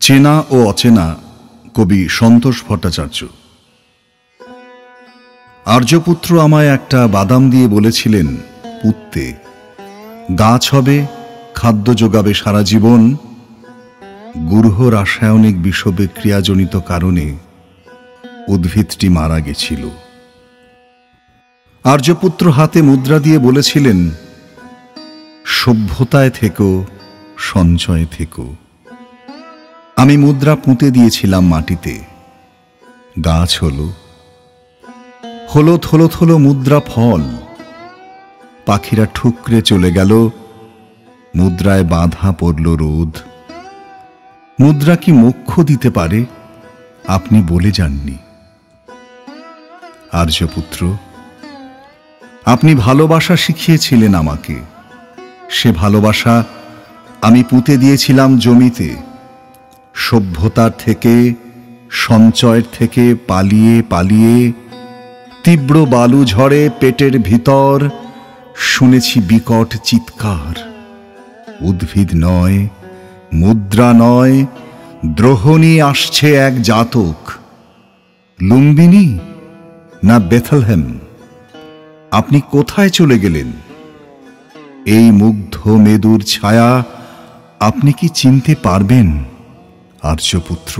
চেনা ও অচেনা কবি সন্তোষ ভট্টাচার্য। আর্যপুত্র আমায় একটা বাদাম দিয়ে বলেছিলেন, পুঁততে গাছ হবে, খাদ্য যোগাবে সারা জীবন। গূঢ় রাসায়নিক বিষবিক্রিয়াজনিত কারণে উদ্ভিদটি মারা গেছিল। আর্যপুত্র হাতে মুদ্রা দিয়ে বলেছিলেন, সভ্যতায় থেকো, সঞ্চয়ে থেকো। আমি মুদ্রা পুঁতে দিয়েছিলাম মাটিতে, গাছ হলো, হলো থলো থলো মুদ্রা ফল। পাখিরা ঠুকরে চলে গেল, মুদ্রায় বাঁধা পড়ল রোদ। মুদ্রা কি মোক্ষ দিতে পারে, আপনি বলে যাননি। আর্যপুত্র, আপনি ভালোবাসা শিখিয়েছিলেন আমাকে। সে ভালোবাসা আমি পুঁতে দিয়েছিলাম জমিতে। সভ্যতার থেকে, সঞ্চয়ের থেকে পালিয়ে পালিয়ে তীব্র বালু ঝড়ে পেটের ভিতর শুনেছি বিকট চিৎকার। উদ্ভিদ নয়, মুদ্রা নয়, দ্রোহণী আসছে এক জাতক। লুম্বিনী না বেথলহেম, আপনি কোথায় চলে গেলেন? এই মুগ্ধ মেদুর ছায়া আপনি কি চিনতে পারবেন, আর্যপুত্র?